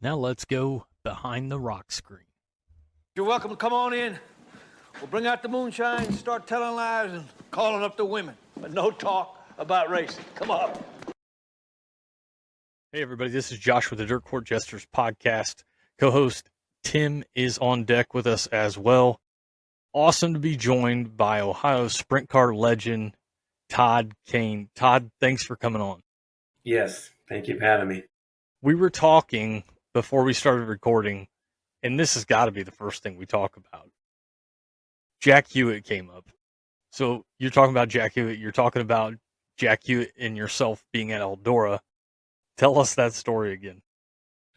Now let's go behind the rock screen. You're welcome to come on in. We'll bring out the moonshine, start telling lies and calling up the women. But no talk about racing. Come on. Hey, everybody. This is Josh with the Dirt Court Jesters podcast. Co-host Tim is on deck with us as well. Awesome to be joined by Ohio sprint car legend Todd Kane. Todd, thanks for coming on. Yes, thank you for having me. We were talking before we started recording, and this has got to be the first thing we talk about. Jack Hewitt came up. So you're talking about Jack Hewitt. You're talking about Jack Hewitt and yourself being at Eldora. Tell us that story again.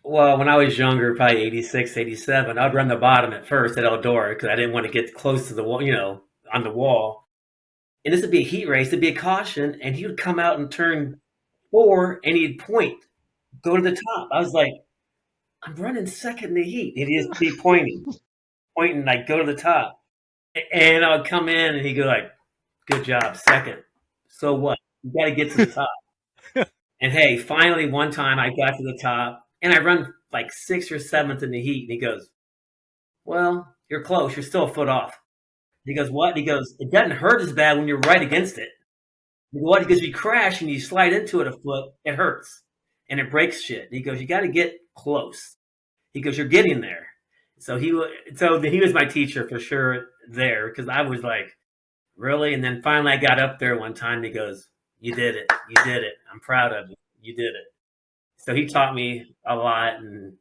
Well, when I was younger, probably 86, 87, I'd run the bottom at first at Eldora because I didn't want to get close to the wall, on the wall. And this would be a heat race. It'd be a caution, and he would come out and turn 4, and he'd point, go to the top. I was like, I'm running second in the heat. And he'd just be pointing, like, go to the top. And I would come in, and he'd go like, good job, second. So what? You got to get to the top. And, hey, finally one time I got to the top, and I run like 6th or 7th in the heat. And he goes, well, you're close. You're still a foot off. He goes, what? He goes, it doesn't hurt as bad when you're right against it. He goes, what? He goes, you crash and you slide into it a foot, it hurts. And it breaks shit. He goes, you got to get close. He goes, you're getting there. So he was my teacher for sure there, because I was like, really? And then finally I got up there one time. And he goes, you did it. You did it. I'm proud of you. You did it. So he taught me a lot, and,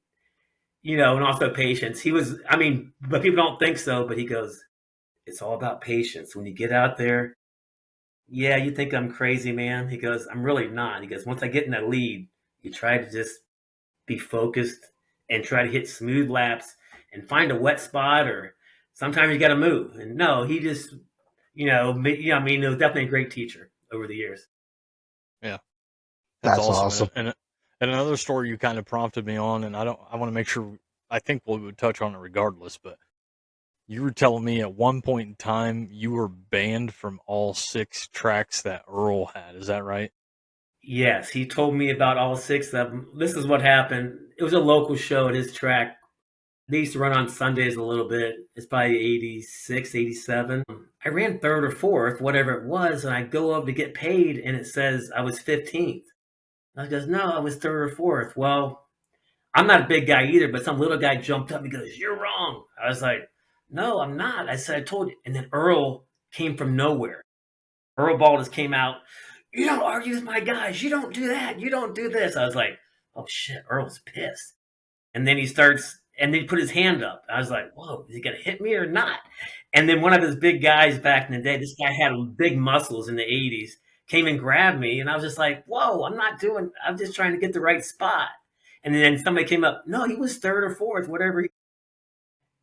and also patience. But people don't think so, but he goes, it's all about patience. When you get out there, yeah, you think I'm crazy, man. He goes, I'm really not. He goes, once I get in that lead, you try to just be focused and try to hit smooth laps and find a wet spot, or sometimes you got to move. And no, he just, he was definitely a great teacher over the years. Yeah. That's awesome. And another story you kind of prompted me on, and I want to make sure, I think we would touch on it regardless, but you were telling me at one point in time you were banned from all 6 tracks that Earl had. Is that right? Yes, he told me about all 6 of them. This is what happened. It was a local show at his track. They used to run on Sundays a little bit. It's probably 86, 87. I ran 3rd or 4th, whatever it was, and I go up to get paid, and it says I was 15th. I goes, no, I was 3rd or 4th. Well, I'm not a big guy either, but some little guy jumped up and goes, you're wrong. I was like, no, I'm not. I said, I told you. And then Earl came from nowhere. Earl Baldis came out. You don't argue with my guys. You don't do that. You don't do this. I was like, oh, shit, Earl's pissed. And then he starts, and then he put his hand up. I was like, whoa, is he going to hit me or not? And then one of his big guys back in the day, this guy had big muscles in the 80s, came and grabbed me. And I was just like, whoa, I'm just trying to get the right spot. And then somebody came up. No, he was 3rd or 4th, whatever.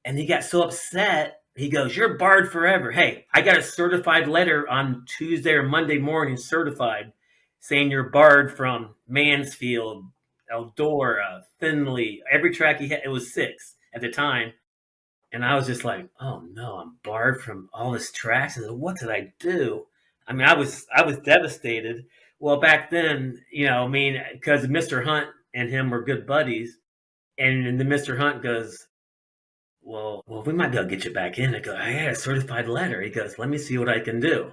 And he got so upset. He goes, you're barred forever. Hey, I got a certified letter on Tuesday or Monday morning, certified, saying you're barred from Mansfield, Eldora, Findlay, every track he had. It was 6 at the time. And I was just like, oh no, I'm barred from all this tracks. And what did I do? I mean, I was devastated. Well, back then, because Mr. Hunt and him were good buddies. And then Mr. Hunt goes, well, we might be able to get you back in. I go, I had a certified letter. He goes, let me see what I can do.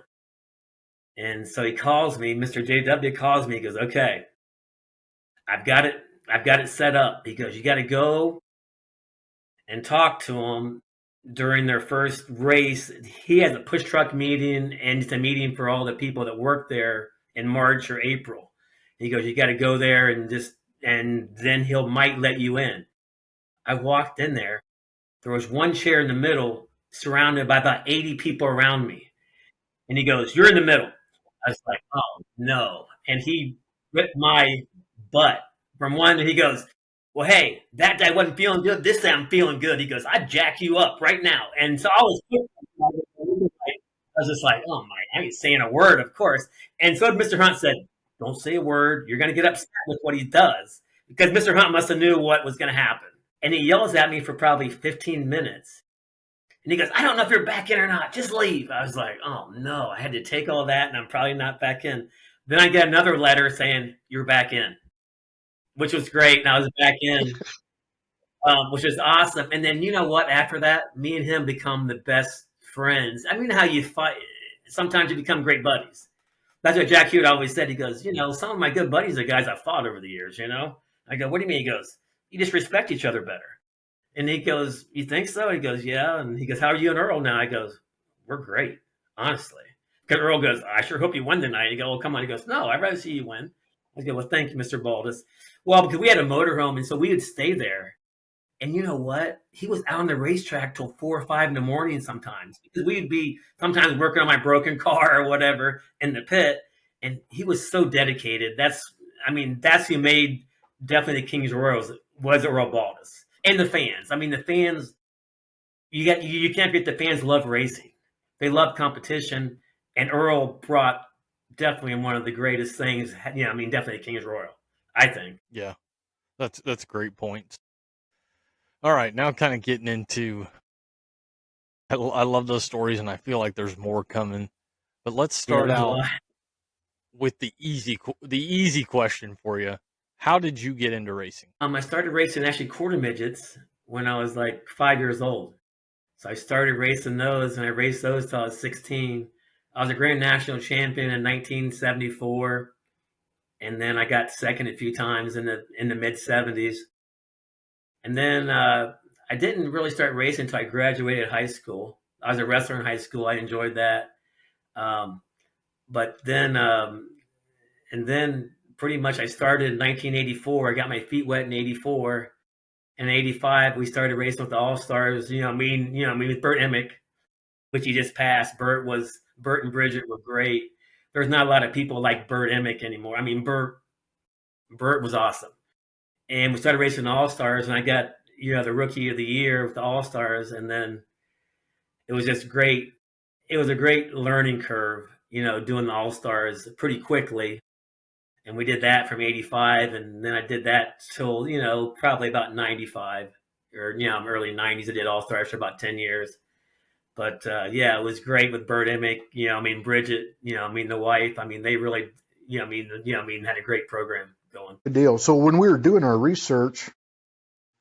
And so he calls me, Mr. JW calls me. He goes, okay, I've got it set up. He goes, you got to go and talk to them during their first race. He has a push truck meeting, and it's a meeting for all the people that work there in March or April. He goes, you got to go there and then might let you in. I walked in there. There was one chair in the middle, surrounded by about 80 people around me. And he goes, you're in the middle. I was like, oh, no. And he ripped my butt from one. And he goes, well, hey, that guy wasn't feeling good. This day I'm feeling good. He goes, I'd jack you up right now. And so I was just like, oh, my, I ain't saying a word, of course. And so Mr. Hunt said, don't say a word. You're going to get upset with what he does. Because Mr. Hunt must have knew what was going to happen. And he yells at me for probably 15 minutes. And he goes, I don't know if you're back in or not. Just leave. I was like, oh, no. I had to take all that, and I'm probably not back in. Then I get another letter saying, you're back in, which was great. And I was back in. which is awesome. And then you know what? After that, me and him become the best friends. I mean, how you fight. Sometimes you become great buddies. That's what Jack Hewitt always said. He goes, some of my good buddies are guys I've fought over the years, I go, what do you mean? He goes, you just respect each other better. And he goes, you think so? He goes, yeah. And he goes, how are you and Earl now? I goes, we're great, honestly. Because Earl goes, I sure hope you win tonight. He goes, well, come on. He goes, no, I'd rather see you win. I go, well, thank you, Mr. Baldis. Well, because we had a motorhome, and so we would stay there. And you know what? He was out on the racetrack till 4 or 5 in the morning sometimes. Because we'd be sometimes working on my broken car or whatever in the pit. And he was so dedicated. That's who made definitely the Kings Royals was Earl Baldis. And the fans. I mean, the fans, you can't forget the fans love racing. They love competition. And Earl brought definitely one of the greatest things, definitely Kings Royal, I think. Yeah, that's a great point. All right, now kind of getting into, I love those stories, and I feel like there's more coming. But let's start out with the easy question for you. How did you get into racing? I started racing actually quarter midgets when I was like 5 years old. So I started racing those, and I raced those till I was 16. I was a grand national champion in 1974, and then I got second a few times in the mid 70s. And then I didn't really start racing until I graduated high school. I was a wrestler in high school. I enjoyed that. But then, and then pretty much I started in 1984. I got my feet wet in 84. And in 85, we started racing with the All-Stars, with Burt Emick, which he just passed. Burt and Bridget were great. There's not a lot of people like Burt Emick anymore. I mean, Burt was awesome. And we started racing the All-Stars, and I got, the Rookie of the Year with the All-Stars. And then it was just great. It was a great learning curve, doing the All-Stars pretty quickly. And we did that from 85. And then I did that till, probably about 95 or, early 90s. I did All-Stars for about 10 years. But, it was great with Burt Emick, Bridget, the wife. They really, had a great program going. Good deal. So when we were doing our research,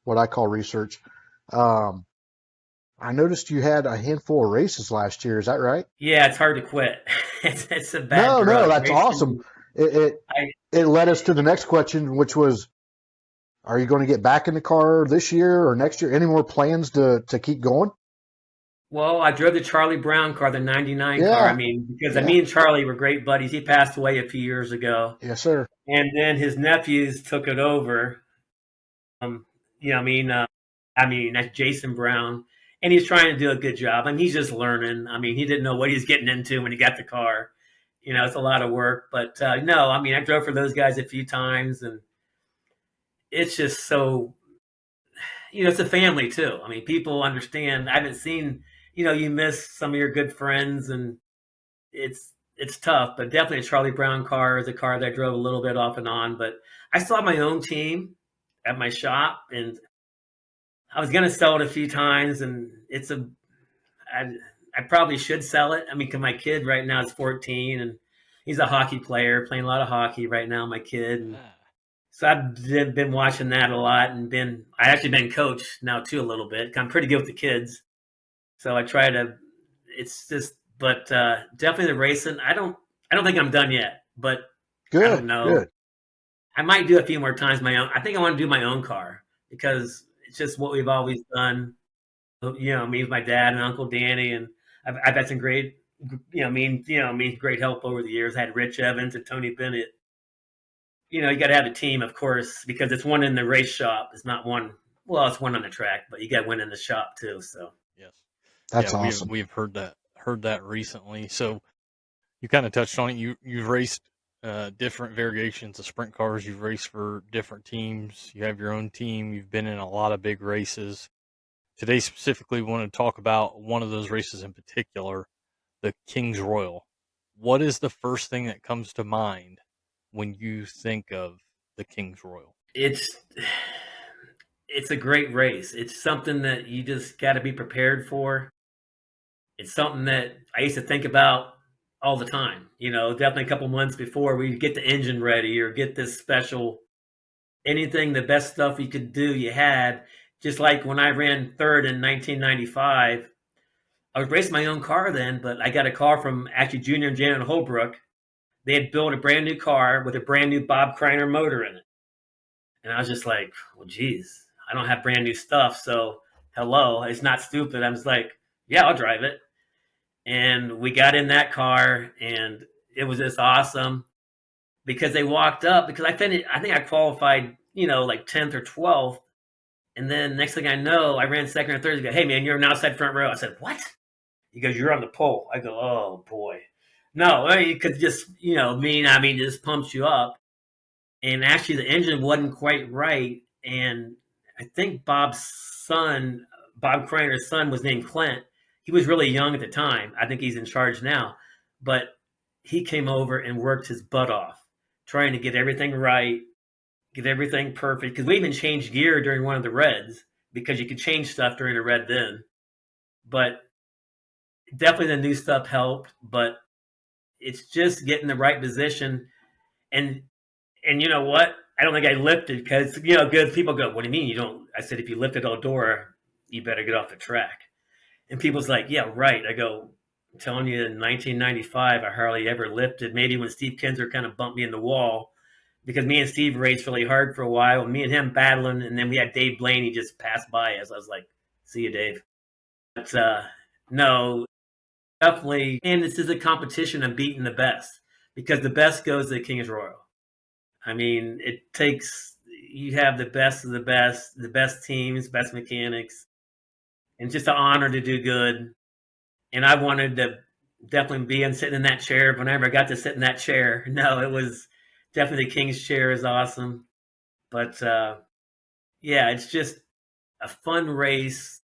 what I call research, I noticed you had a handful of races last year. Is that right? Yeah, it's hard to quit. It's a bad drug. No, that's awesome. It led us to the next question, which was, are you going to get back in the car this year or next year? Any more plans to keep going? Well, I drove the Charlie Brown car, the 99 car. Because me and Charlie were great buddies. He passed away a few years ago. Yes, sir. And then his nephews took it over. That's Jason Brown. And he's trying to do a good job. He's just learning. He didn't know what he was getting into when he got the car. It's a lot of work. But I drove for those guys a few times. And it's just so, it's a family too. People understand. I haven't seen, you miss some of your good friends, and it's tough. But definitely a Charlie Brown car is a car that I drove a little bit off and on. But I still have my own team at my shop, and I was going to sell it a few times, and I probably should sell it. because my kid right now is 14, and he's a hockey player, playing a lot of hockey right now, my kid. And so I've been watching that a lot, and I actually been coach now too a little bit. I'm pretty good with the kids. So I try to, but definitely the racing. I don't think I'm done yet, but good, I don't know. Good. I might do a few more times my own. I think I want to do my own car because it's just what we've always done. Me with my dad and Uncle Danny, and I've had some great, great help over the years. I had Rich Evans and Tony Bennett. You got to have a team, of course, because it's one in the race shop. It's not one. Well, it's one on the track, but you got one in the shop too. So yes, that's awesome. We've heard that recently. So you kind of touched on it. You've raced different variations of sprint cars. You've raced for different teams. You have your own team. You've been in a lot of big races. Today, specifically, we want to talk about one of those races in particular, the Kings Royal. What is the first thing that comes to mind when you think of the Kings Royal? It's a great race. It's something that you just got to be prepared for. It's something that I used to think about all the time. Definitely a couple months before we get the engine ready or get this special, anything, the best stuff you could do, you had. Just like when I ran third in 1995, I was racing my own car then, but I got a call from actually Junior and Janet Holbrook. They had built a brand new car with a brand new Bob Kreiner motor in it. And I was just like, well, geez, I don't have brand new stuff. So hello, it's not stupid. I was like, yeah, I'll drive it. And we got in that car, and it was just awesome because they walked up, because I think I qualified, like 10th or 12th. And then next thing I know, I ran second or third. He goes, hey, man, you're an outside front row. I said, what? He goes, you're on the pole. I go, oh, boy. No, you could just, it just pumps you up. And actually, the engine wasn't quite right. And I think Bob Kreiner's son was named Clint. He was really young at the time. I think he's in charge now. But he came over and worked his butt off, trying to get everything right, get everything perfect. Because we even changed gear during one of the reds, because you could change stuff during a red then. But definitely the new stuff helped. But it's just getting the right position. And you know what? I don't think I lifted because, good people go, what do you mean you don't? I said, if you lifted Eldora, you better get off the track. And people's like, yeah, right. I go, I'm telling you, in 1995, I hardly ever lifted. Maybe when Steve Kinzer kind of bumped me in the wall, because me and Steve raced really hard for a while, me and him battling, and then we had Dave Blaney just pass by us. I was like, see you, Dave. But no, definitely. And this is a competition of beating the best, because the best goes to the King's Royal. I mean, you have the best of the best teams, best mechanics, and just an honor to do good. And I wanted to definitely be sitting in that chair whenever I got to sit in that chair. No, it was definitely the King's chair is awesome. But yeah, it's just a fun race.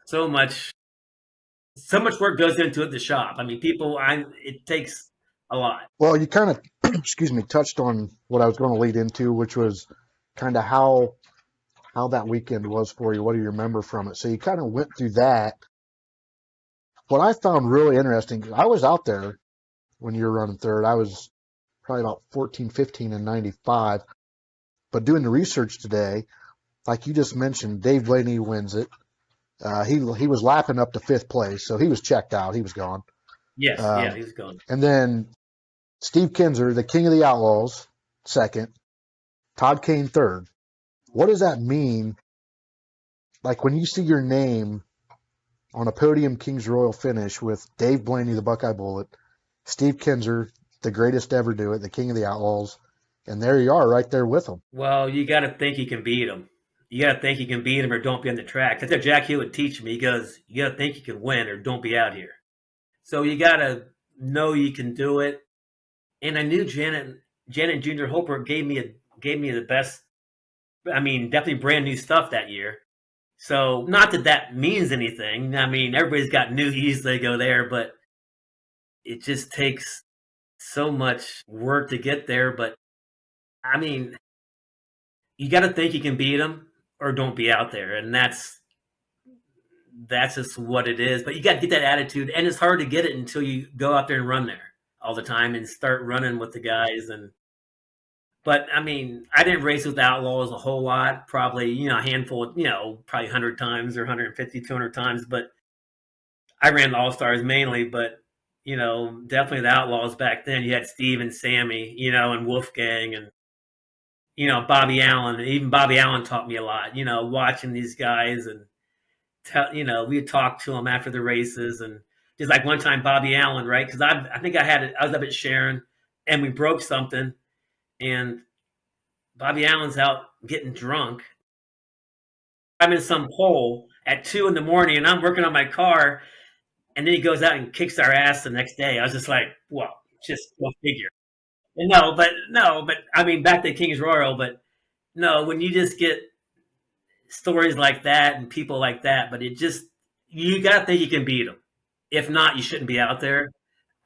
So much work goes into it in the shop. I mean, it takes a lot. Well, you kind of, touched on what I was going to lead into, which was kind of how that weekend was for you. What do you remember from it? So you kind of went through that. What I found really interesting, I was out there when you were running third. I was probably about 14, 15 in 95. But doing the research today, like you just mentioned, Dave Blaney wins it. He was lapping up to fifth place, so he was checked out. He was gone. Yes, he was gone. And then Steve Kinzer, the King of the Outlaws, second. Todd Kane, third. What does that mean? Like when you see your name on a podium King's Royal finish with Dave Blaney, the Buckeye Bullet, Steve Kinzer, the greatest to ever do it, the King of the Outlaws, and there you are right there with them. Well, you got to think you can beat them. You got to think you can beat them or don't be on the track. That's what Jack Hewitt teach me. He goes, you got to think you can win or don't be out here. So you got to know you can do it. And I knew Janet Junior Holbrook gave me the best. I mean, definitely brand new stuff that year. So not that means anything. I mean, everybody's got new E's, they go there, but it just takes so much work to get there. But I mean, you got to think you can beat them or don't be out there. And that's just what it is. But you got to get that attitude. And it's hard to get it until you go out there and run there all the time and start running with the guys. But I mean, I didn't race with the Outlaws a whole lot, probably, a handful, probably 100 times or 150, 200 times. But I ran the All-Stars mainly, but, definitely the Outlaws back then. You had Steve and Sammy, and Wolfgang and, Bobby Allen. Even Bobby Allen taught me a lot, watching these guys and, we'd talk to them after the races. And just like one time Bobby Allen, right? Because I think I was up at Sharon and we broke something. And Bobby Allen's out getting drunk. I'm in some hole at 2 a.m. and I'm working on my car. And then he goes out and kicks our ass the next day. I was just like, well, just go figure. And no, but I mean, back to King's Royal, but no, when you just get stories like that and people like that, but you got to think you can beat them. If not, you shouldn't be out there.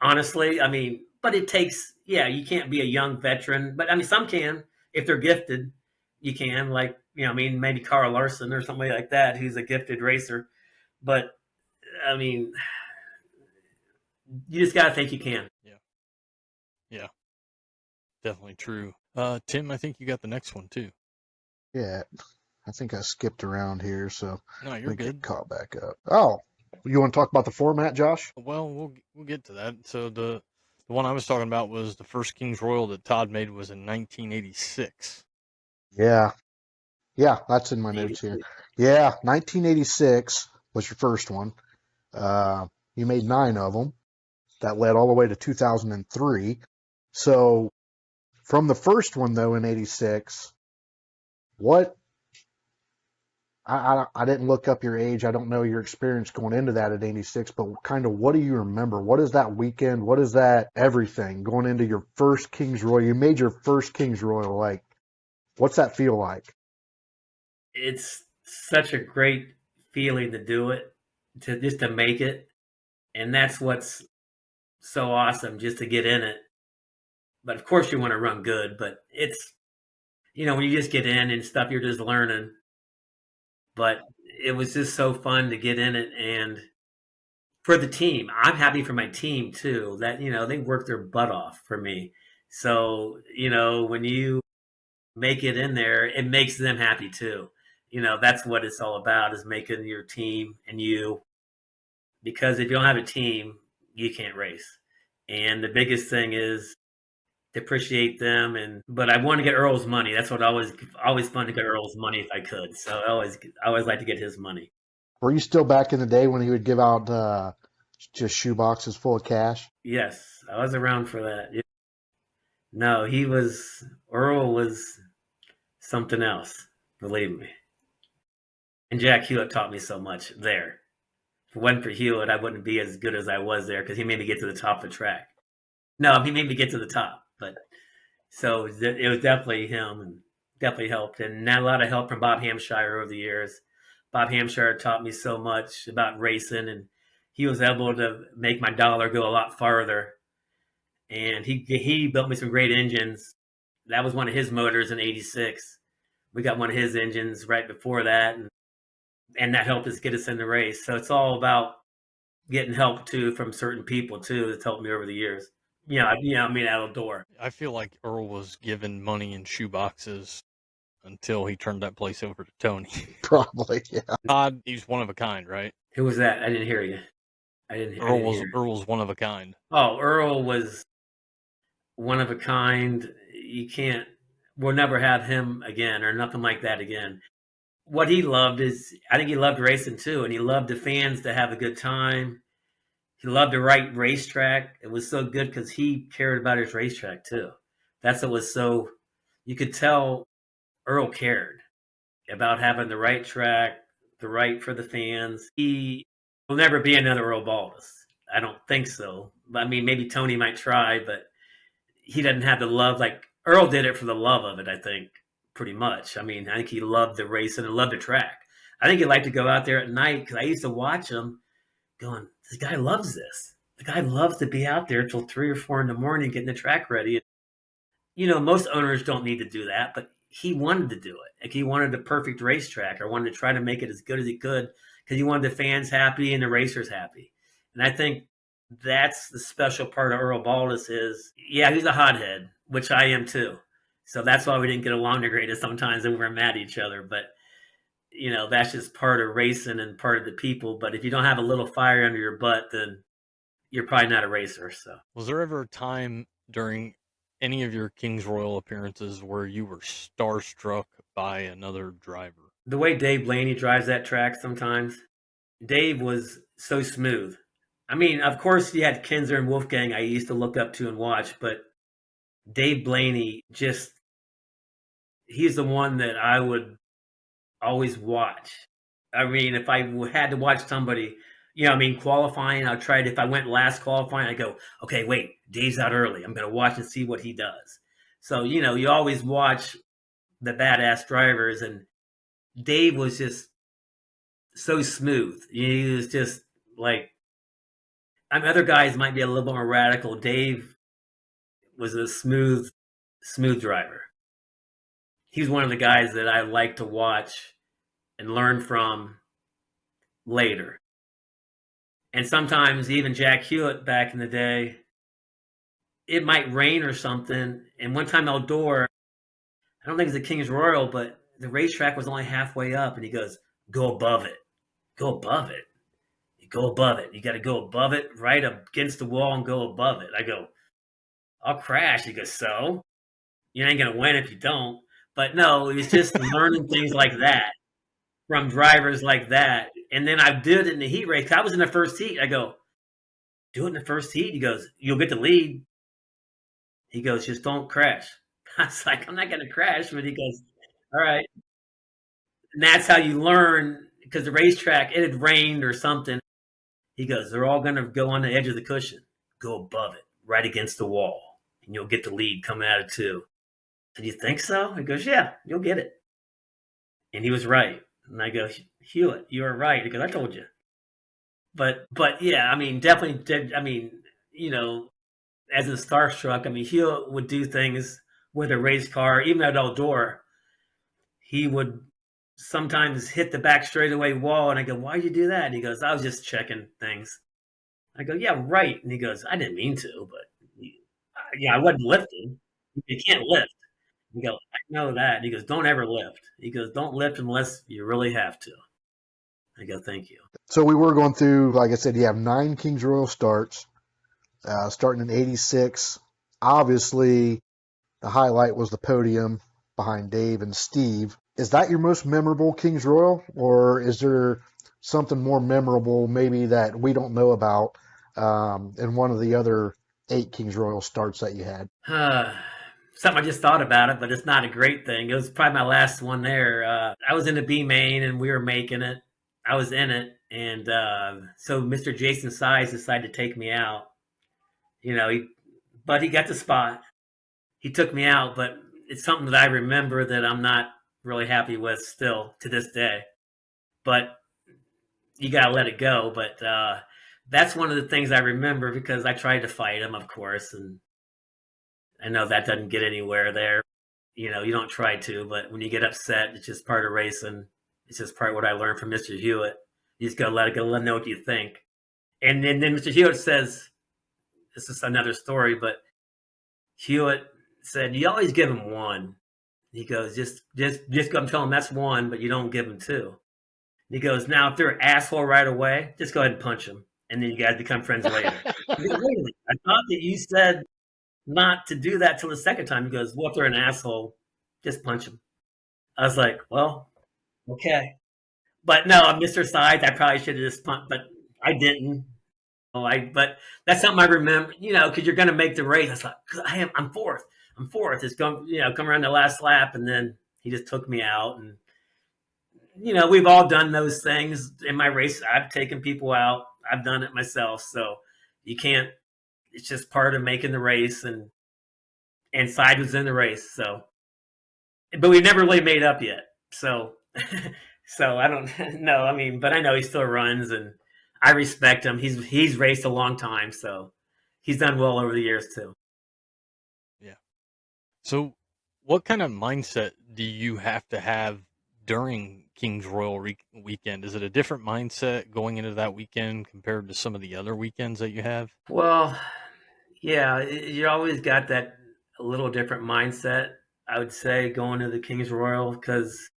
Honestly, I mean, but it takes, you can't be a young veteran, but I mean, some can, if they're gifted, you can, like, maybe Carl Larson or somebody like that, who's a gifted racer. But I mean, you just got to think you can. Yeah. Definitely true. Tim, I think you got the next one too. Yeah. I think I skipped around here, so No, let you're me get good. caught back up. Oh, you want to talk about the format, Josh? Well, we'll get to that. So the one I was talking about was the first Kings Royal that Todd made was in 1986. Yeah. Yeah, that's in my notes here. Yeah, 1986 was your first one. You made 9 of them. That led all the way to 2003. So from the first one, though, in 86, what I didn't look up your age. I don't know your experience going into that at 86, but kind of what do you remember? What is that weekend? What is that everything going into your first Kings Royal? You made your first Kings Royal. Like, what's that feel like? It's such a great feeling to do it, to make it. And that's what's so awesome, just to get in it. But of course you want to run good, but it's, when you just get in and stuff, you're just learning. But it was just so fun to get in it. And for the team, I'm happy for my team too, that, they worked their butt off for me. So, when you make it in there, it makes them happy too. That's what it's all about, is making your team and you, because if you don't have a team, you can't race. And the biggest thing is to appreciate them. But I want to get Earl's money. That's what always fun to get Earl's money if I could. So I always like to get his money. Were you still back in the day when he would give out just shoe boxes full of cash? Yes, I was around for that. Yeah. No, Earl was something else, believe me. And Jack Hewitt taught me so much there. If it wasn't for Hewitt, I wouldn't be as good as I was there, because he made me get to the top of the track. No, he made me get to the top. But so it was definitely him, and definitely helped. And a lot of help from Bob Hampshire over the years. Bob Hampshire taught me so much about racing, and he was able to make my dollar go a lot farther. And he built me some great engines. That was one of his motors in '86. We got one of his engines right before that, and that helped us get us in the race. So it's all about getting help too from certain people too that's helped me over the years. Eldora. I feel like Earl was given money in shoe boxes until he turned that place over to Tony. Probably, yeah. Todd, he's one of a kind, right? Who was that? I didn't hear you. Earl was one of a kind. Oh, Earl was one of a kind. We'll never have him again or nothing like that again. What he loved is, I think he loved racing too, and he loved the fans to have a good time. He loved the right racetrack. It was so good because he cared about his racetrack too. That's what was so, you could tell Earl cared about having the right track, the right for the fans. He will never be another Earl Baldis. I don't think so. I mean, maybe Tony might try, but he doesn't have the love. Like Earl did it for the love of it, I think, pretty much. I mean, I think he loved the racing and loved the track. I think he'd like to go out there at night, because I used to watch him going, this guy loves this. The guy loves to be out there till 3 or 4 in the morning getting the track ready. Most owners don't need to do that, but he wanted to do it. Like, he wanted the perfect racetrack, or wanted to try to make it as good as he could, because he wanted the fans happy and the racers happy. And I think that's the special part of Earl Baldis is, yeah, he's a hothead, which I am too. So that's why we didn't get along the greatest sometimes, and we were mad at each other. But, that's just part of racing and part of the people. But if you don't have a little fire under your butt, then you're probably not a racer. So, was there ever a time during any of your Kings Royal appearances where you were starstruck by another driver? The way Dave Blaney drives that track sometimes, Dave was so smooth. I mean, of course, you had Kinzer and Wolfgang I used to look up to and watch, but Dave Blaney he's the one that I would always watch. I mean, if I had to watch somebody, qualifying, if I went last qualifying, I go, okay, wait, Dave's out early. I'm going to watch and see what he does. So, you always watch the badass drivers, and Dave was just so smooth. He was just like, other guys might be a little more radical. Dave was a smooth driver. He's one of the guys that I like to watch and learn from later. And sometimes even Jack Hewitt back in the day, it might rain or something. And one time Eldora, I don't think it's the King's Royal, but the racetrack was only halfway up, and he goes, go above it. Go above it. You go above it. You got to go above it, right up against the wall and go above it. I go, I'll crash. He goes, so? You ain't going to win if you don't. But no, it was just learning things like that from drivers like that. And then I did it in the heat race. I was in the first heat. I go, do it in the first heat. He goes, you'll get the lead. He goes, just don't crash. I was like, I'm not going to crash. But he goes, all right. And that's how you learn, because the racetrack, it had rained or something. He goes, they're all going to go on the edge of the cushion. Go above it, right against the wall, and you'll get the lead coming out of two. Do you think so? He goes, yeah, you'll get it. And he was right. And I go, Hewitt, you were right. He goes, I told you. But yeah, I mean, definitely, I mean, you know, as a starstruck, I mean, Hewitt would do things with a race car, even at Eldora. He would sometimes hit the back straightaway wall, and I go, why'd you do that? And he goes, I was just checking things. I go, yeah, right. And he goes, I didn't mean to, but yeah, I wasn't lifting. You can't lift. You go, I know that. And he goes, don't ever lift. He goes, don't lift unless you really have to. I go, thank you. So we were going through, like I said, you have 9 Kings Royal starts, starting in 86. Obviously, the highlight was the podium behind Dave and Steve. Is that your most memorable Kings Royal, or is there something more memorable maybe that we don't know about in one of the other 8 Kings Royal starts that you had? Something I just thought about it, but it's not a great thing. It was probably my last one there. I was in the B main, and we were making it. I was in it, and so Mr. Jason Size decided to take me out. You know, but he got the spot. He took me out, but it's something that I remember that I'm not really happy with still to this day. But you got to let it go. But that's one of the things I remember, because I tried to fight him, of course, and I know that doesn't get anywhere there. You know, you don't try to, but when you get upset, it's just part of racing. It's just part of what I learned from Mr. Hewitt. You just got to let it go, let him know what you think. And then Mr. Hewitt says, this is another story, but Hewitt said, you always give him 1. He goes, just go and tell him that's 1, but you don't give him 2. He goes, now, if they're an asshole right away, just go ahead and punch him. And then you guys become friends later. I go, wait a minute. I thought that you said not to do that till the second time. He goes, well, if they're an asshole, just punch him. I was like, well, okay. But no, Mr. Sides, I probably should have just punched, but I didn't. But that's something I remember, you know, because you're going to make the race. I was like, I'm fourth. It's going, you know, come around the last lap, and then he just took me out. And, you know, we've all done those things in my race. I've taken people out. I've done it myself. So you can't, it's just part of making the race, and Side was in the race. So, but we never really made up yet. So, so I don't know. I mean, but I know he still runs, and I respect him. He's raced a long time, so he's done well over the years too. Yeah. So what kind of mindset do you have to have during Kings Royal weekend? Is it a different mindset going into that weekend compared to some of the other weekends that you have? Well, yeah, you always got that a little different mindset, I would say, going to the Kings Royal, because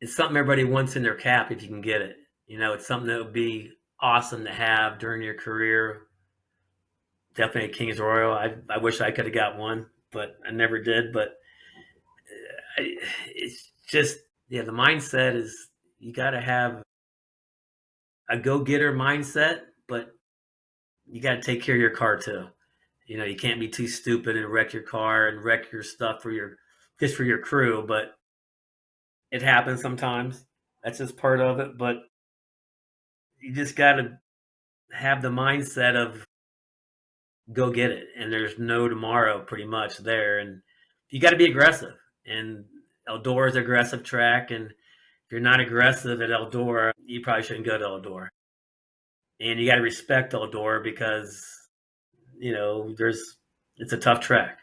it's something everybody wants in their cap if you can get it. You know, it's something that would be awesome to have during your career. Definitely a Kings Royal. I wish I could have got one, but I never did. But it's just, yeah, the mindset is you got to have a go-getter mindset, but you got to take care of your car too. You know, you can't be too stupid and wreck your car and wreck your stuff for your crew, but it happens sometimes. That's just part of it. But you just got to have the mindset of go get it. And there's no tomorrow pretty much there. And you got to be aggressive. And Eldora is an aggressive track. And if you're not aggressive at Eldora, you probably shouldn't go to Eldora. And you got to respect Eldora, because, you know, it's a tough track.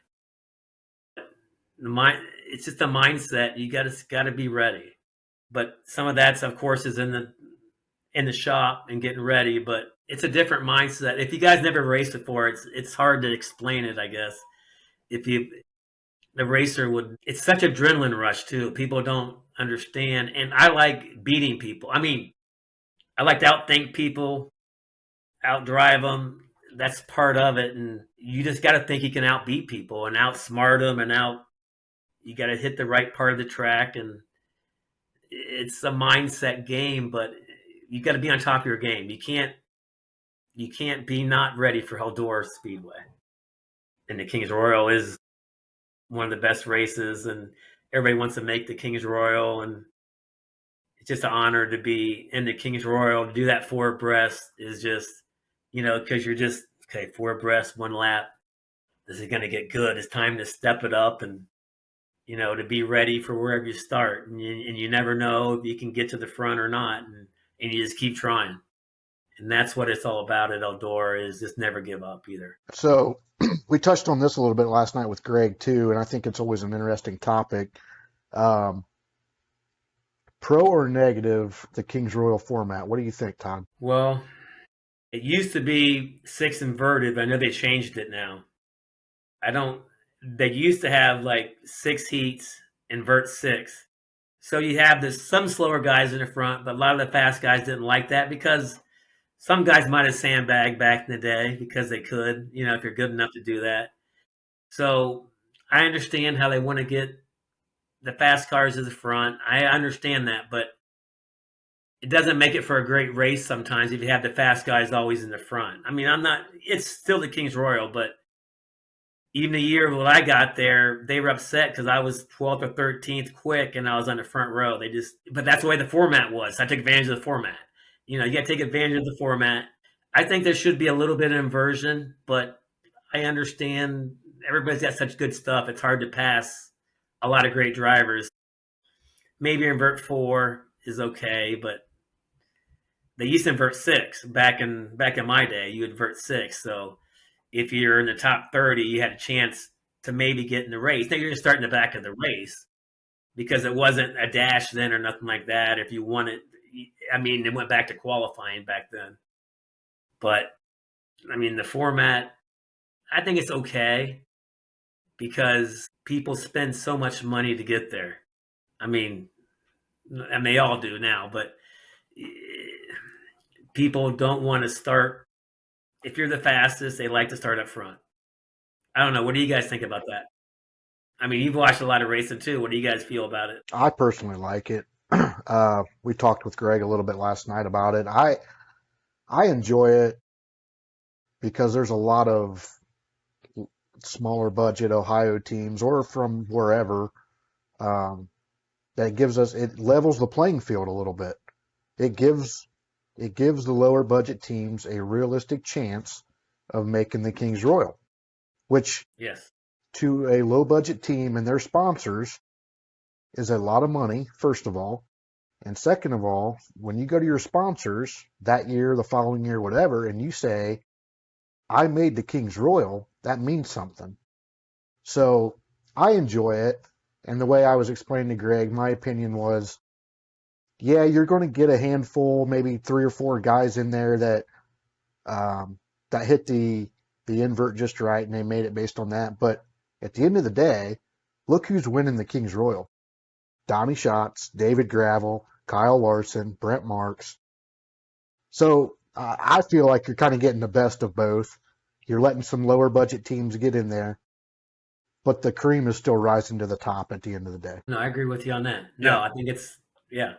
It's just a mindset. You got to be ready. But some of that's, of course, is in the shop and getting ready. But it's a different mindset. If you guys never raced before, it's hard to explain it, I guess. the racer would, it's such adrenaline rush too. People don't understand. And I like beating people. I mean, I like to outthink people, outdrive them. That's part of it. And you just got to think you can outbeat people and outsmart them you got to hit the right part of the track. And it's a mindset game, but you got to be on top of your game. You can't be not ready for Eldora Speedway. And the Kings Royal is one of the best races, and everybody wants to make the Kings Royal, and it's just an honor to be in the Kings Royal. To do that 4 abreast is just, because you're just, okay, 4 abreast, 1 lap. This is going to get good. It's time to step it up and, to be ready for wherever you start. And you never know if you can get to the front or not, and you just keep trying. And that's what it's all about at Eldora, is just never give up either. So we touched on this a little bit last night with Greg too, and I think it's always an interesting topic. Pro or negative, the Kings Royal format? What do you think, Todd? Well, it used to be 6 inverted, but I know they changed it now. They used to have like 6 heats, invert 6. So you have some slower guys in the front, but a lot of the fast guys didn't like that because some guys might have sandbagged back in the day because they could, if you're good enough to do that. So I understand how they want to get the fast cars to the front. I understand that, but it doesn't make it for a great race sometimes if you have the fast guys always in the front. I mean, it's still the Kings Royal, but even the year when I got there, they were upset because I was 12th or 13th quick and I was on the front row. But that's the way the format was. I took advantage of the format. You got to take advantage of the format. I think there should be a little bit of inversion, but I understand everybody's got such good stuff. It's hard to pass a lot of great drivers. Maybe invert 4 is okay, but they used to invert 6 back in my day. You invert 6, so if you're in the top 30, you had a chance to maybe get in the race. Now you're just starting the back of the race because it wasn't a dash then or nothing like that. If you won it, I mean, it went back to qualifying back then. But, I mean, the format, I think it's okay because people spend so much money to get there. I mean, and they all do now, but people don't want to start. If you're the fastest, they like to start up front. I don't know. What do you guys think about that? I mean, you've watched a lot of racing too. What do you guys feel about it? I personally like it. We talked with Greg a little bit last night about it. I enjoy it because there's a lot of smaller budget Ohio teams or from wherever it levels the playing field a little bit. It gives the lower budget teams a realistic chance of making the Kings Royal, which yes, to a low budget team and their sponsors is a lot of money, first of all. And second of all, when you go to your sponsors that year, the following year, whatever, and you say, I made the Kings Royal, that means something. So I enjoy it. And the way I was explaining to Greg, my opinion was, yeah, you're going to get a handful, maybe 3 or 4 guys in there that hit the invert just right, and they made it based on that. But at the end of the day, look who's winning the Kings Royal. Donnie Schatz, David Gravel, Kyle Larson, Brent Marks. So I feel like you're kind of getting the best of both. You're letting some lower budget teams get in there, but the cream is still rising to the top at the end of the day. No, I agree with you on that. No, I think it's yeah,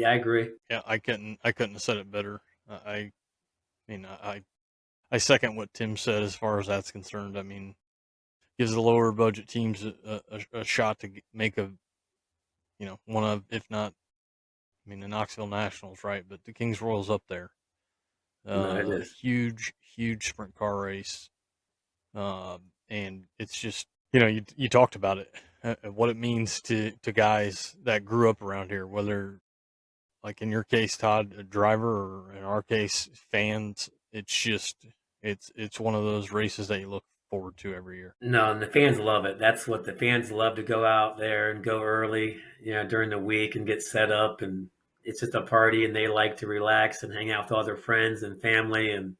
I agree. Yeah, I couldn't have said it better. I second what Tim said as far as that's concerned. I mean, gives the lower budget teams a shot to make one of, if not, the Knoxville Nationals, right? But the Kings Royal's up there. No, it is. Huge sprint car race. And it's just, you talked about it, what it means to guys that grew up around here, whether, like in your case, Todd, a driver, or in our case, fans. It's just, it's one of those races that you look forward to every year. No, and the fans love it. That's what the fans love, to go out there and go early, during the week and get set up, and it's just a party, and they like to relax and hang out with all their friends and family, and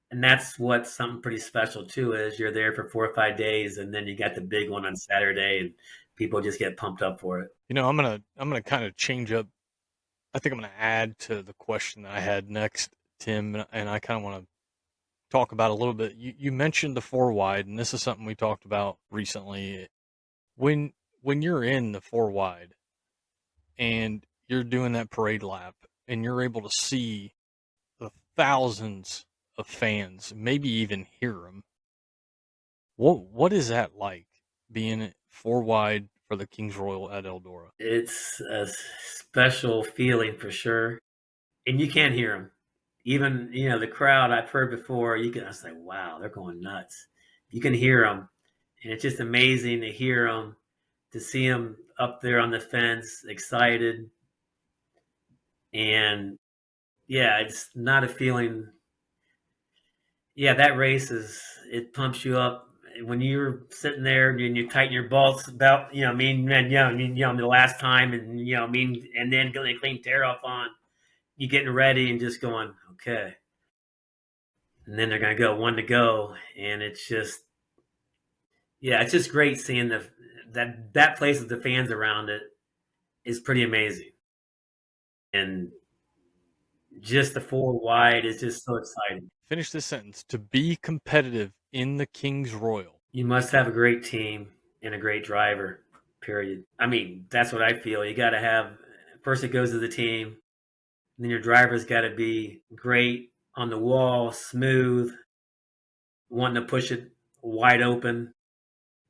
And that's what something pretty special too is. You're there for 4 or 5 days, and then you got the big one on Saturday, and people just get pumped up for it. I'm gonna kind of change up. I think I'm gonna add to the question that I had next, Tim, and I kind of want to talk about a little bit. You mentioned the 4 wide, and this is something we talked about recently. When you're in the 4 wide and you're doing that parade lap, and you're able to see the thousands of fans, maybe even hear them. What is that like, being 4 wide for the Kings Royal at Eldora? It's a special feeling for sure, and you can't hear them. Even the crowd I've heard before. I was like, wow, they're going nuts. You can hear them, and it's just amazing to hear them, to see them up there on the fence, excited, and yeah, it's not a feeling. Yeah, that race it pumps you up when you're sitting there and you tighten your bolts about, the last time, and and then getting a clean tear off on, you getting ready and just going, okay. And then they're going to go 1 to go. And it's just great seeing that place with the fans around it is pretty amazing. And just the 4 wide is just so exciting. Finish this sentence. To be competitive in the Kings Royal, you must have a great team and a great driver, period. I mean, that's what I feel. You got to have, first it goes to the team, and then your driver's got to be great on the wall, smooth, wanting to push it wide open,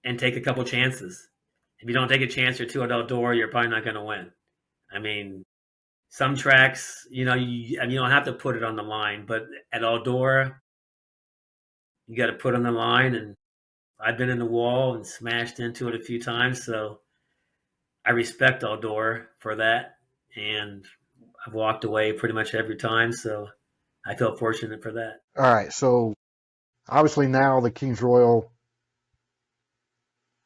and take a couple chances. If you don't take a chance or two at Eldora, you're probably not going to win. I mean, some tracks, you don't have to put it on the line, but at Eldora, you got to put on the line. And I've been in the wall and smashed into it a few times, so I respect Eldora for that. And I've walked away pretty much every time, so I feel fortunate for that. All right, so obviously now the Kings Royal,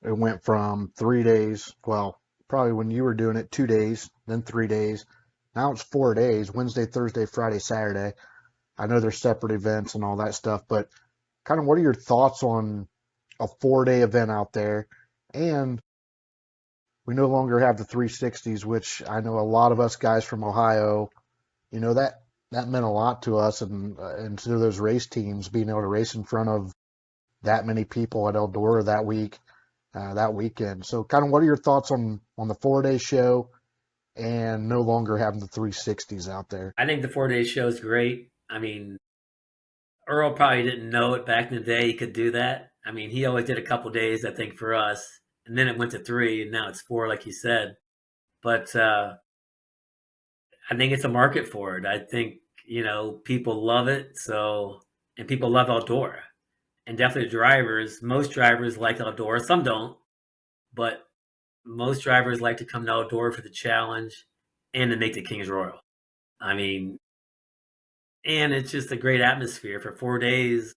it went from 3 days, well, probably when you were doing it, 2 days, then 3 days. Now it's 4 days, Wednesday, Thursday, Friday, Saturday. I know there's separate events and all that stuff, but kind of what are your thoughts on a 4-day event out there? And we no longer have the 360s, which I know a lot of us guys from Ohio, that meant a lot to us and to those race teams, being able to race in front of that many people at Eldora that weekend. So kind of what are your thoughts on the 4-day show and no longer having the 360s out there? I think the 4-day show is great. I mean, Earl probably didn't know it back in the day he could do that. I mean, he always did a couple days, I think, for us. And then it went to 3, and now it's 4, like you said. But I think it's a market for it. I think, people love it. And people love Eldora. And definitely drivers, most drivers like Eldora. Some don't. But most drivers like to come to Eldora for the challenge and to make the Kings Royal. I mean, and it's just a great atmosphere for 4 days.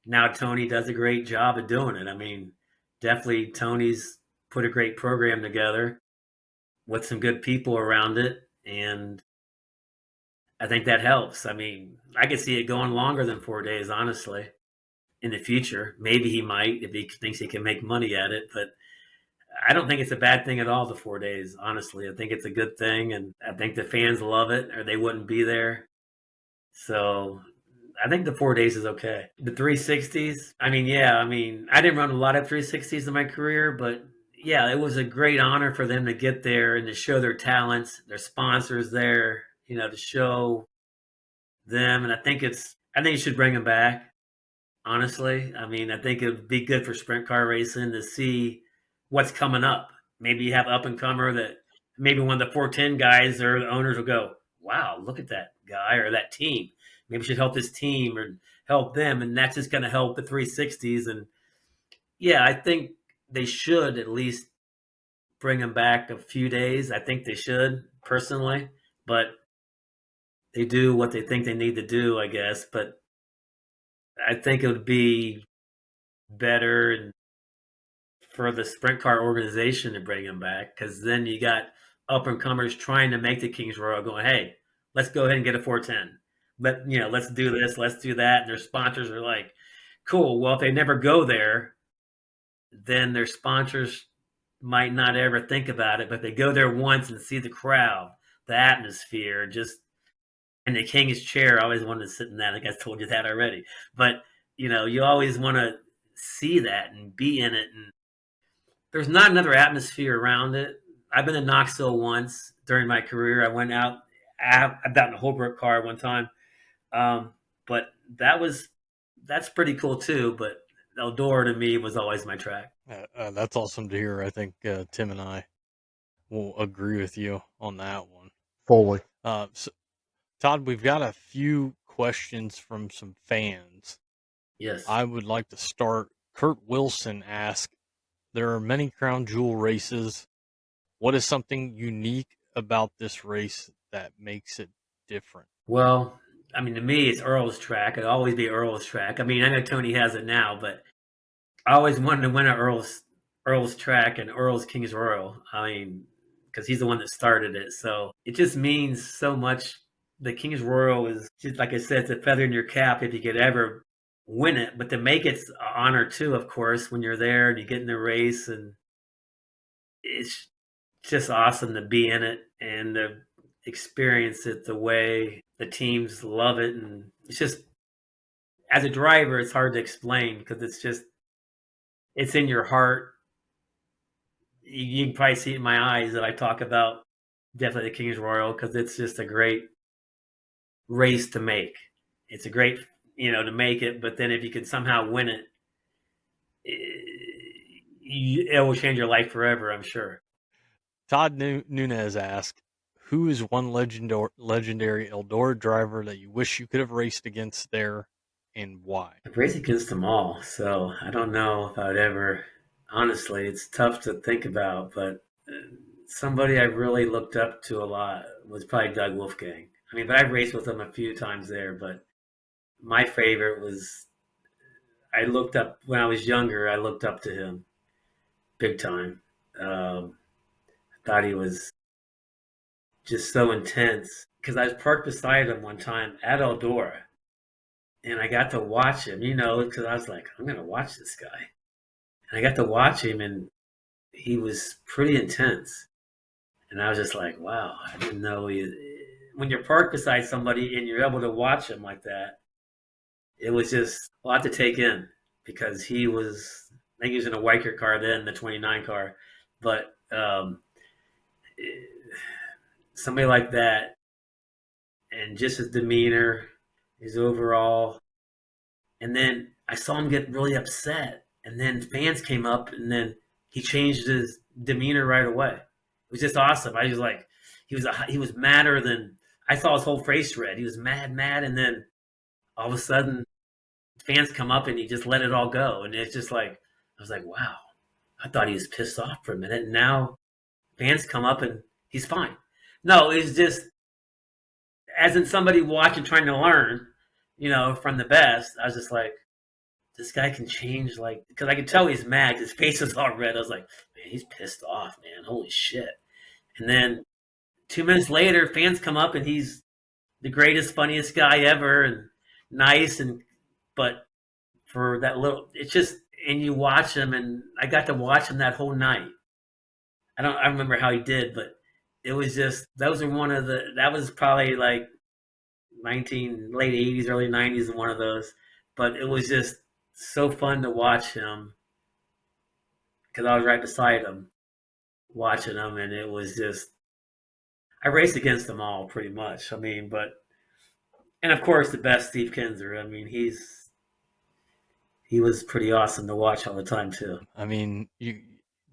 Now Tony does a great job of doing it. I mean, definitely Tony's put a great program together with some good people around it, and I think that helps. I mean, I could see it going longer than 4 days, honestly, in the future. Maybe he might if he thinks he can make money at it, but I don't think it's a bad thing at all, the 4 days, honestly. I think it's a good thing, and I think the fans love it, or they wouldn't be there. So I think the 4 days is okay. The 360s, I didn't run a lot of 360s in my career, but yeah, it was a great honor for them to get there and to show their talents, their sponsors there, to show them. And I think you should bring them back, honestly. I mean, I think it would be good for sprint car racing to see what's coming up. Maybe you have up and comer that maybe one of the 410 guys or the owners will go, wow, look at that guy or that team. Maybe we should help this team or help them. And that's just going to help the 360s. And yeah, I think they should at least bring them back a few days. I think they should, personally. But they do what they think they need to do, I guess. But I think it would be better for the sprint car organization to bring them back, because then you got up and comers trying to make the Kings Royal going, hey, let's go ahead and get a 410. let's do this, let's do that. And their sponsors are like, cool. Well, if they never go there, then their sponsors might not ever think about it. But they go there once and see the crowd, the atmosphere, and the king's chair. I always wanted to sit in that. I think I told you that already. But, you always want to see that and be in it. And there's not another atmosphere around it. I've been to Knoxville once during my career. I went out. I've gotten a Holbrook car one time. But that's pretty cool too. But Eldora to me was always my track. That's awesome to hear. I think Tim and I will agree with you on that one. Fully. So, Todd, we've got a few questions from some fans. Yes. I would like to start. Kurt Wilson asked, there are many crown jewel races. What is something unique about this race that makes it different? Well, I mean, to me, it's Earl's track. It'll always be Earl's track. I mean, I know Tony has it now, but I always wanted to win at Earl's track and Earl's King's Royal. I mean, because he's the one that started it. So it just means so much. The King's Royal is just, like I said, it's a feather in your cap if you could ever win it. But to make it's an honor too, of course, when you're there and you get in the race, and it's just awesome to be in it and to experience it the way the teams love it. And it's just, as a driver, it's hard to explain because it's in your heart. You can probably see it in my eyes that I talk about definitely the King's Royal because it's just a great race to make. It's a great, to make it, but then if you could somehow win it, it will change your life forever, I'm sure. Todd Nunez asked, who is one legendary Eldora driver that you wish you could have raced against there, and why? I've raced against them all, so I don't know if I would ever. Honestly, it's tough to think about, but somebody I really looked up to a lot was probably Doug Wolfgang. I mean, but I've raced with him a few times there, but my favorite was, I looked up, when I was younger, I looked up to him big time. I thought he was just so intense because I was parked beside him one time at Eldora and I got to watch him, because I was like, I'm going to watch this guy. And I got to watch him and he was pretty intense. And I was just like, wow, I didn't know when you're parked beside somebody and you're able to watch him like that, it was just a lot to take in because I think he was in a Weicker car then, the 29 car. But somebody like that, and just his demeanor, his overall. And then I saw him get really upset. And then fans came up and then he changed his demeanor right away. It was just awesome. I was like, he was madder than, I saw his whole face red. He was mad. And then all of a sudden fans come up and he just let it all go. And it's just like, I was like, wow, I thought he was pissed off for a minute. And now fans come up and he's fine. No, it's just, as in somebody watching, trying to learn, from the best, I was just like, this guy can change, because I could tell he's mad. His face was all red. I was like, man, he's pissed off, man. Holy shit. And then 2 minutes later, fans come up and he's the greatest, funniest guy ever and nice. But for that little, it's just, and you watch him, and I got to watch him that whole night. I remember how he did, but it was just, that was probably like late 80s, early 90s, one of those. But it was just so fun to watch him because I was right beside him watching him, and it was just, I raced against them all pretty much. I mean, and of course the best, Steve Kinzer. I mean, he was pretty awesome to watch all the time too. I mean,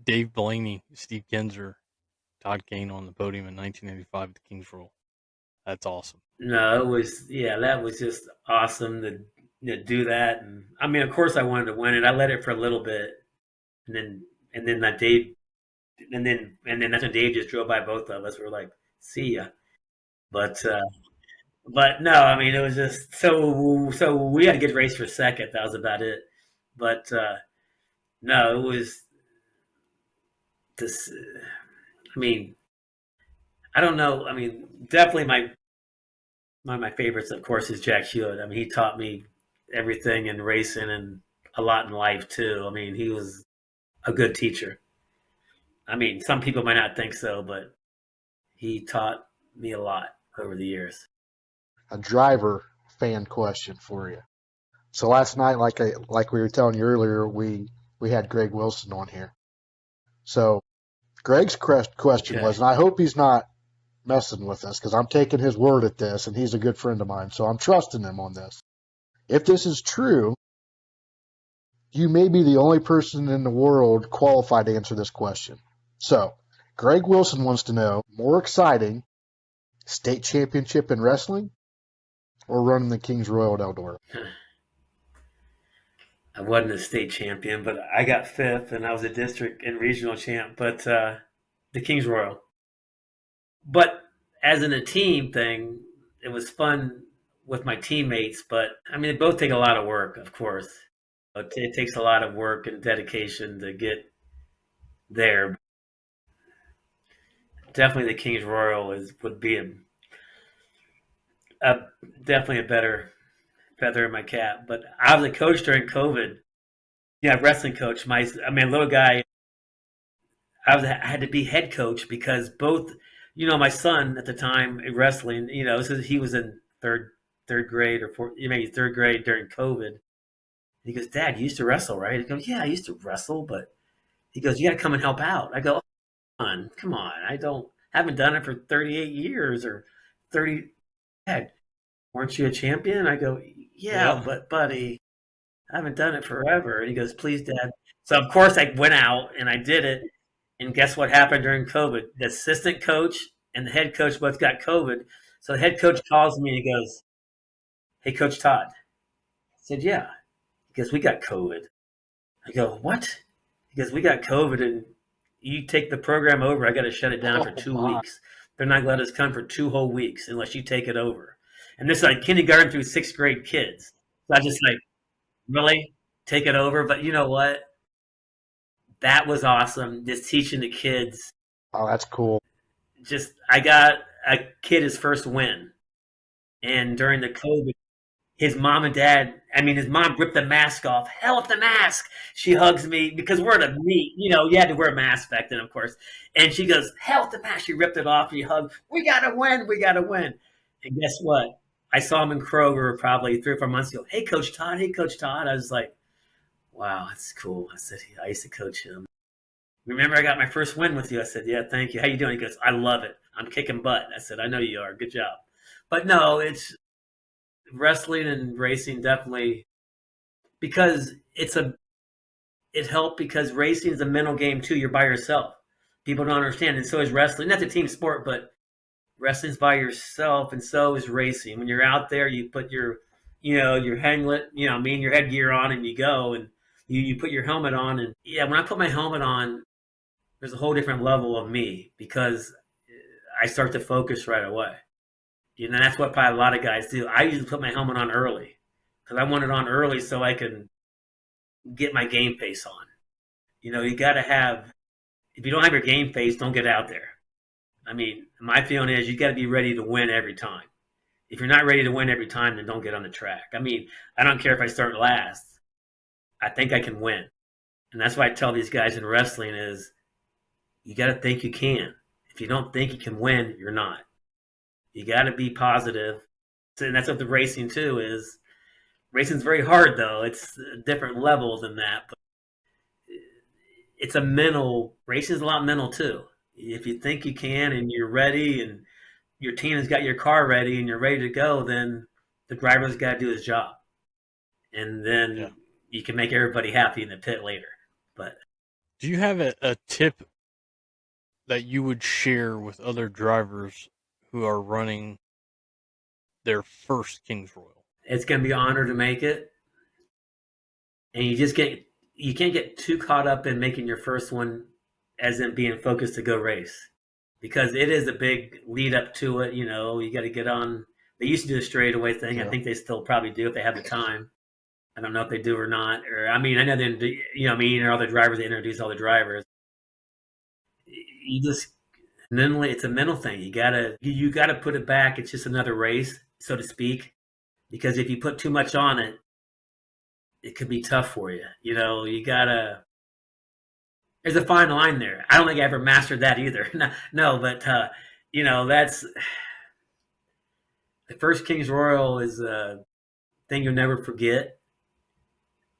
Dave Blaney, Steve Kinzer, Todd Kane on the podium in 1985 at the King's Royal. That's awesome. No, that was just awesome to do that. And I mean, of course I wanted to win it. I let it for a little bit. And then that's when Dave just drove by both of us. We were like, see ya. But no, I mean, it was just, so we had a good race for second. That was about it. But no, it was this, I mean, I don't know. I mean, definitely One of my favorites, of course, is Jack Hewitt. I mean, he taught me everything in racing and a lot in life too. I mean, he was a good teacher. I mean, some people might not think so, but he taught me a lot over the years. A driver fan question for you. So last night, like we were telling you earlier, we had Greg Wilson on here. So Greg's question was, and I hope he's not messing with us because I'm taking his word at this, and he's a good friend of mine, so I'm trusting him on this. If this is true, you may be the only person in the world qualified to answer this question. So Greg Wilson wants to know, more exciting, state championship in wrestling or running the Kings Royal at Eldora? I wasn't a state champion, but I got fifth, and I was a district and regional champ, but the Kings Royal. But as in a team thing, it was fun with my teammates, but I mean, they both take a lot of work, of course. It takes a lot of work and dedication to get there. Definitely the Kings Royal would be definitely a better feather in my cap. But I was a coach during COVID. Yeah, wrestling coach. Little guy. I had to be head coach because both, my son at the time wrestling, he was in third grade or fourth, maybe third grade during COVID. He goes, "Dad, you used to wrestle, right?" He goes, "Yeah, I used to wrestle, but," he goes, "you got to come and help out." I go, come on. Haven't done it for 38 years or 30. Dad, weren't you a champion? I go, yeah, but buddy, I haven't done it forever. And he goes, "Please, Dad." So of course I went out and I did it. And guess what happened during COVID? The assistant coach and the head coach both got COVID. So the head coach calls me and he goes, "Hey, Coach Todd." I said, "Yeah." He goes, "We got COVID." I go, "What?" He goes, "We got COVID and you take the program over. I got to shut it down for 2 weeks. They're not going to let us come for 2 whole weeks unless you take it over." And this is like kindergarten through 6th grade kids. So I just like, really? Take it over? But you know what? That was awesome. Just teaching the kids. Oh, that's cool. I got a kid his first win. And during the COVID, his mom ripped the mask off. Hell with the mask. She hugs me because we're at a meet. You had to wear a mask back then, of course. And she goes, "Hell with the mask." She ripped it off. She hugged. "We got to win. We got to win." And guess what? I saw him in Kroger probably 3 or 4 months ago. "Hey, Coach Todd. Hey, Coach Todd." I was like, wow, that's cool. I said, I used to coach him. "Remember I got my first win with you?" I said, "Yeah, thank you. How you doing?" He goes, "I love it. I'm kicking butt." I said, "I know you are. Good job." But no, it's wrestling and racing definitely, because it helped because racing is a mental game too. You're by yourself. People don't understand. And so is wrestling. That's a team sport, but wrestling's by yourself, and so is racing. When you're out there, you put your hanglet, your headgear on, and you go, and you put your helmet on. And yeah, when I put my helmet on, there's a whole different level of me because I start to focus right away. That's what probably a lot of guys do. I usually put my helmet on early because I want it on early so I can get my game face on. You got to have, if you don't have your game face, don't get out there. I mean, my feeling is you got to be ready to win every time. If you're not ready to win every time, then don't get on the track. I mean, I don't care if I start last. I think I can win. And that's why I tell these guys in wrestling is you got to think you can. If you don't think you can win, you're not. You got to be positive. And that's what the racing too is. Racing's very hard though. It's a different level than that. But it's racing's a lot mental too. If you think you can and you're ready and your team has got your car ready and you're ready to go, then the driver's got to do his job. And then you can make everybody happy in the pit later. But do you have a tip that you would share with other drivers who are running their first Kings Royal? It's going to be an honor to make it. And you can't get too caught up in making your first one as in being focused to go race. Because it is a big lead up to it. You got to get on. They used to do a straightaway thing. Yeah. I think they still probably do if they have the time. I don't know if they do or not. I know they do, or all the drivers, they introduce all the drivers. You just mentally, it's a mental thing. You gotta put it back. It's just another race. so to speak, because if you put too much on it, it could be tough for you. You gotta. There's a fine line there. I don't think I ever mastered that either. No, but that's the first King's Royal is a thing you'll never forget,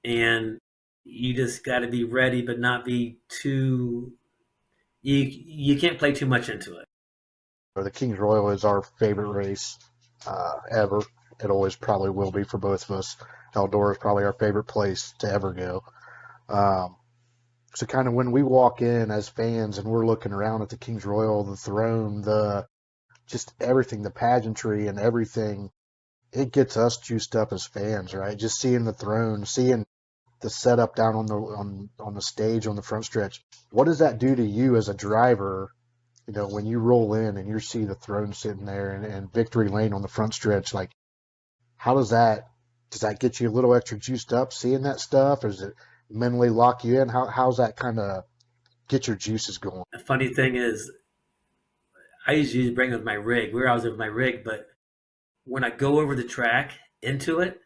and you just got to be ready, but not be too. You can't play too much into it. The King's Royal is our favorite race ever. It always probably will be for both of us. Eldora is probably our favorite place to ever go. So kind of when we walk in as fans and we're looking around at the King's Royal, the throne, just everything, the pageantry and everything, it gets us juiced up as fans, right? Just seeing the throne, seeing the setup down on the stage on the front stretch. What does that do to you as a driver? When you roll in and you see the throne sitting there and Victory Lane on the front stretch, like, how does that get you a little extra juiced up seeing that stuff? Or does it mentally lock you in? How's that kind of get your juices going? The funny thing is, I usually bring with my rig. We're always with my rig, but when I go over the track into it,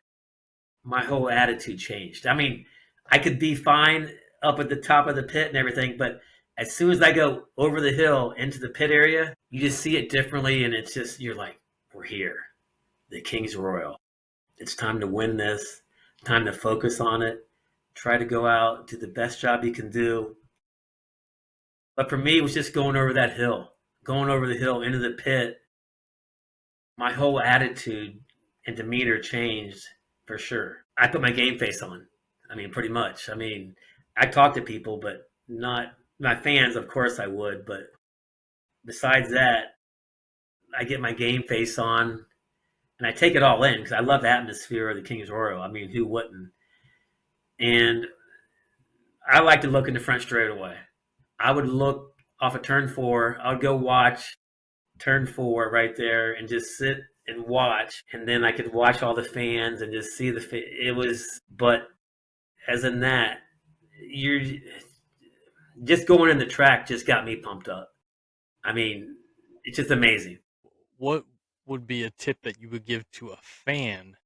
my whole attitude changed. I mean, I could be fine up at the top of the pit and everything, but as soon as I go over the hill into the pit area, you just see it differently, and it's just, you're like, we're here. The King's Royal. It's time to win this. Time to focus on it. Try to go out, do the best job you can do. But for me, it was just going over that hill. Going over the hill into the pit. My whole attitude and demeanor changed for sure. I put my game face on. I mean, pretty much. I mean, I talk to people, but not my fans. Of course I would, but besides that, I get my game face on and I take it all in because I love the atmosphere of the King's Royal. I mean, who wouldn't? And I like to look in the front straightaway. I would look off of turn 4. I would go watch turn 4 right there and just sit and watch. And then I could watch all the fans and just see but as in that, you're just going in the track just got me pumped up. I mean, it's just amazing. What would be a tip that you would give to a fan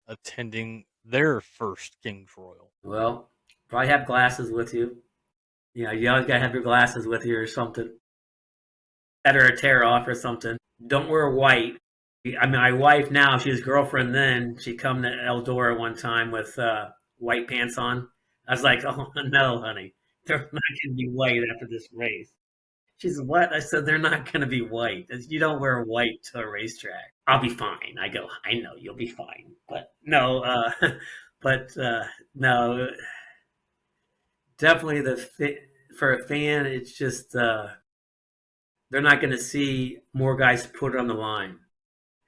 attending their first King's Royal? Well, probably have glasses with you. You always got to have your glasses with you or something. That or a tear off or something. Don't wear white. I mean, my wife now, she was girlfriend then. She come to Eldora one time with white pants on. I was like, oh, no, honey. They're not going to be white after this race. She said, what? I said, they're not going to be white. You don't wear white to a racetrack. I'll be fine. I go, I know, you'll be fine. But no, no. Definitely for a fan, it's just they're not going to see more guys put it on the line.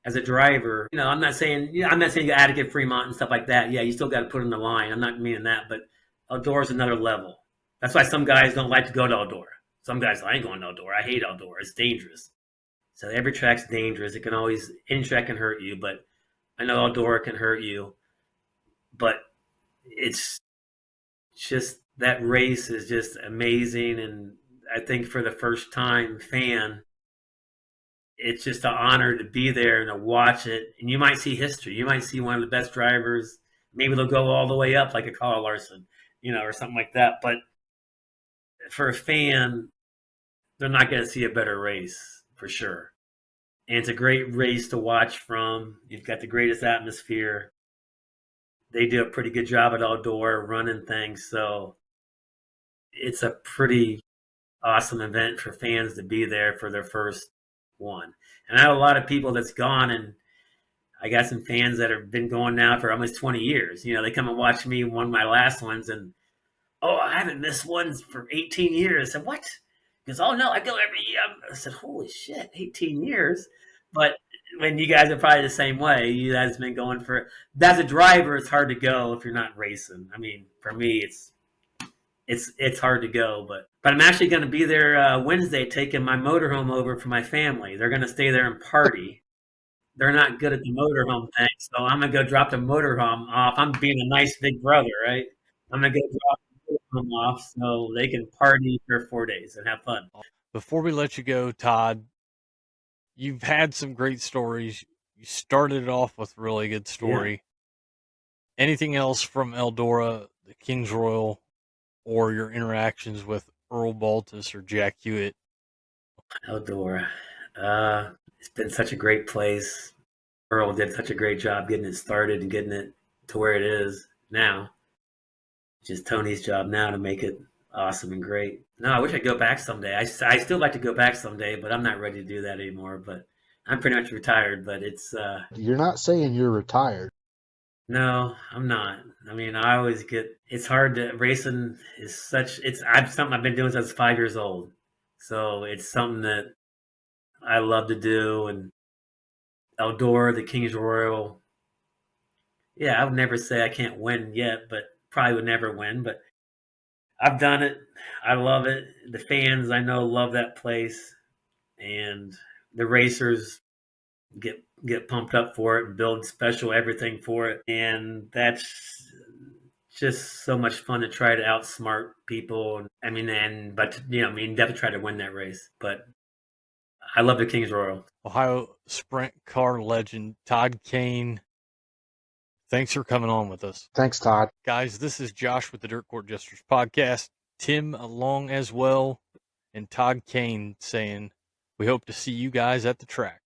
As a driver, I'm not saying you got to get Fremont and stuff like that. Yeah, you still got to put it on the line. I'm not meaning that, but Eldora is another level. That's why some guys don't like to go to Eldora. Some guys, I ain't going to Eldora. I hate Eldora. It's dangerous. So every track's dangerous. It can always, any track can hurt you, but I know Eldora can hurt you. But it's just, that race is just amazing. And I think for the first time fan, it's just an honor to be there and to watch it. And you might see history. You might see one of the best drivers. Maybe they'll go all the way up like a Carl Larson, or something like that. But for a fan, they're not going to see a better race for sure. And it's a great race to watch from. You've got the greatest atmosphere. They do a pretty good job at Eldora running things. So it's a pretty awesome event for fans to be there for their first one. And I have a lot of people that's gone, and I got some fans that have been going now for almost 20 years. They come and watch me one of my last ones, and I haven't missed one for 18 years. I said, what? He goes, oh no, I go every year. I said, holy shit, 18 years. But when you guys are probably the same way, you guys have been going for, as a driver, it's hard to go if you're not racing. I mean, for me, it's hard to go, but I'm actually going to be there Wednesday taking my motorhome over for my family. They're going to stay there and party. They're not good at the motorhome thing, so I'm going to go drop the motorhome off. I'm being a nice big brother, right? I'm going to go drop the motorhome off so they can party for 4 days and have fun. Before we let you go, Todd, you've had some great stories. You started it off with a really good story. Anything else from Eldora, the King's Royal, or your interactions with Earl Baldis or Jack Hewitt? Eldora. It's been such a great place. Earl did such a great job getting it started and getting it to where it is now. Just Tony's job now to make it awesome and great. No, I wish I'd go back someday. I still like to go back someday, but I'm not ready to do that anymore. But I'm pretty much retired, but it's... You're not saying you're retired. No, I'm not. I mean, I always get... It's hard to... Racing is such... something I've been doing since I was 5 years old. So it's something that I love to do. And Eldora, the King's Royal. Yeah, I would never say I can't win yet, but probably would never win. But I've done it. I love it. The fans, I know, love that place. And the racers get pumped up for it and build special everything for it. And that's just so much fun to try to outsmart people. Definitely try to win that race. But I love the King's Royal. Ohio sprint car legend Todd Kane, thanks for coming on with us. Thanks, Todd. Guys, this is Josh with the Dirt Court Jesters podcast. Tim along as well, and Todd Kane saying, we hope to see you guys at the track.